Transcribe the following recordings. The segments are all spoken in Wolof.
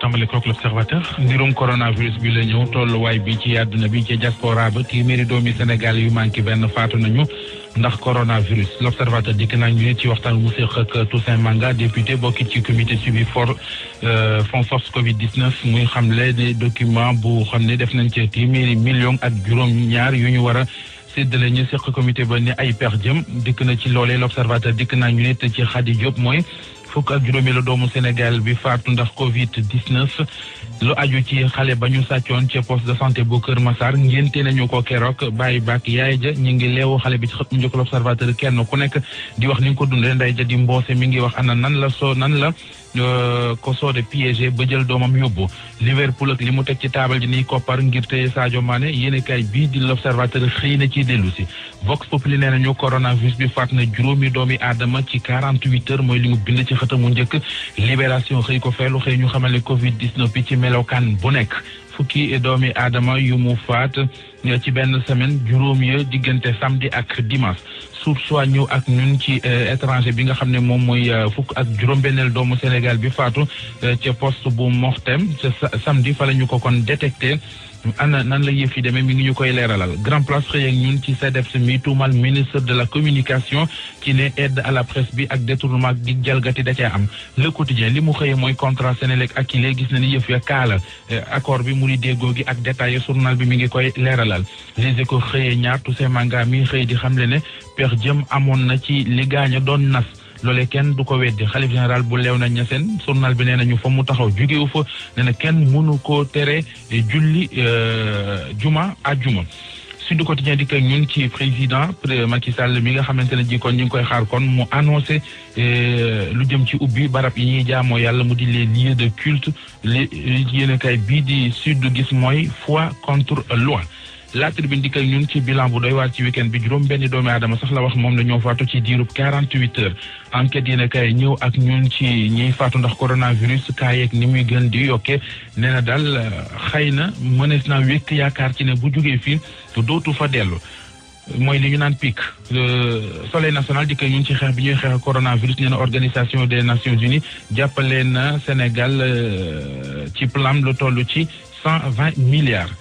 tàmbale kook l'Observateur. Mbirum coronavirus bi la ñëw tolluwaay bi ci àdduna bi ci diaspora ba téeméeri doomi Sénégal yu manqué benn faatu nañu ndax coronavirus. l'Observateur dikk nañu ne ci waxtaan mu séq ak Toussaint Manga député bokki ci comité suivi fonds force Covid-19 muy xamle ne document bu xam ne def nañ ci téeméeri millions ak juróom-ñaar yu ñu war a séddale ñu seq comité ba ne ay per jëm dikk na ci loolee l'Observateur dikk naa ñu ne te ci Khady Diop mooy fukk ak juróomi la doomu Sénégal bi faatu ndax Covid-19 lu aju ci xale ba ñu sàccoon ci poste de santé bu Kër Massar ngénte nañu ko keroog bàyyi baak yaay ja ñi ngi leewu xale bi ci xët mu njëkk l'Observateur kenn ku nekk di wax ni nga ko dundee nday ja di mboose mi ngi wax ana nan la ko soode piégé ba jël doomam yóbbu Liverpool ak li mu teg ci taabal ji niy koppar ngir téye Sadio Mané yéenekaay bii di l'Observateur xëy na ci dellu si Vox Populi nee nañu coronavirus bi faat na juróomi doomi aadama ci 48 heures mooy li mu bind ci xëtamu njëkk Libération xëy ko feelu xëy ñu xamal ne Covid-19 bi ci melokaan bu nekk fukki doomi aadama yu mu faat ci benn semaine juróom ya diggante samedi ak dimanche Source A ñëw ak ñun ci étranger bi nga xam ne moom mooy fukk ak juróom-benneel doomu Sénégal bi faatu ca poste bu Mortem ca samedi fa la ñu ko kon détecté ana nan la yëf yi demee mi ngi ñu koy leeralal Grand Place xëy ak ñun ci CDEPS mi tuumal ministre de la communication ci ne aide à la presse bi ak détournement ak di jalgati da cee am Le Quotidien li mu xëyee mooy contrat Sénélec ak Akilee gis na ni yëf ya kaala accord bi mu di déggoo gi ak détaillé journal bi mi ngi koy leeralal Les Échos xëyee ñaar Toussaint Manga mi xëy di xamle ne pex jëm amoon na ci li gaaña doon nas loolee kenn du ko weddi xalif général bu Léona Niassène journal bi nee nañu fa mu taxaw jógewu fa nee na kenn mënu koo tere julli juma àjjuma Sud Quotidien di ko ñun ci président Macky Sall mi nga xamante ne ji kon ñu ngi koy xaar kon mu annoncé lu jëm ci ubbi barab yi ñuy jaamoo yàlla mu di les lieux de culte li yéenekaay bii di Sud gis mooy foi contre loi La Tribune di ñun ci bilan bu doy waar ci week-end bi juróom benn doomi aadama sax la wax moom la ñoo faatu ci diirub 48 heures enquête yéen a kay ñëw ak ñun ci ñiy faatu ndax coronavirus kaa yeeg ni muy gën di yokkee nee na daal xëy na mënees naa wékk yaakaar ci ne bu jógee fii dootu fa dellu mooy li ñu naan pic Soleil national di ñun ci xeex bi ñuy xeex coronavirus nee na organisation des Nations Unies jàppale na Sénégal ci plan lu toll ci 120 milliards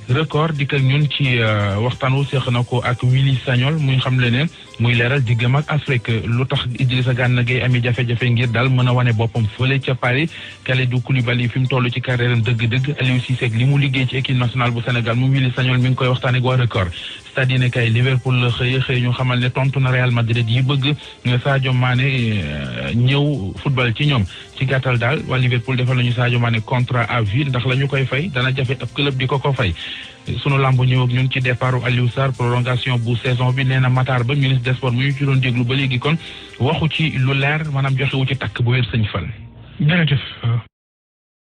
Record di ko ñun ci waxtaan wu seex na ko ak Willy Sagnol muy xam le ne muy leeral diggam ak Afrique lu tax Idrissa Gana Gueye ami jafe-jafe ngir daal mën a wane boppam fële ca Paris Kalidou Koulibaly fi mu toll ci carrière am dëgg-dëgg Aliou Cissé li mu liggéey ci équipe nationale bu Sénégal mu Willy Sagnol mi ngi koy waxtaanee ak waa Record stade yi ne kay Liverpool la xëy ñu xamal ne tontu na Real Madrid yi bëgg Sadio Mané ñëw football ci ñoom ci gàttal daal waa Liverpool defal nañu Sadio Mané contrat à vie ndax la ñu koy fay dana jafe ab club di ko fay sunu lamb ñëw ak ñun ci départu Aliou Sarr prolongation bu saison bi nee na Matar Ba ministre des sports mu ñu ci doon déglu ba léegi kon waxu ci lu leer maanaam joxewu ci takk bu wér sëñ Fall. jërëjëf.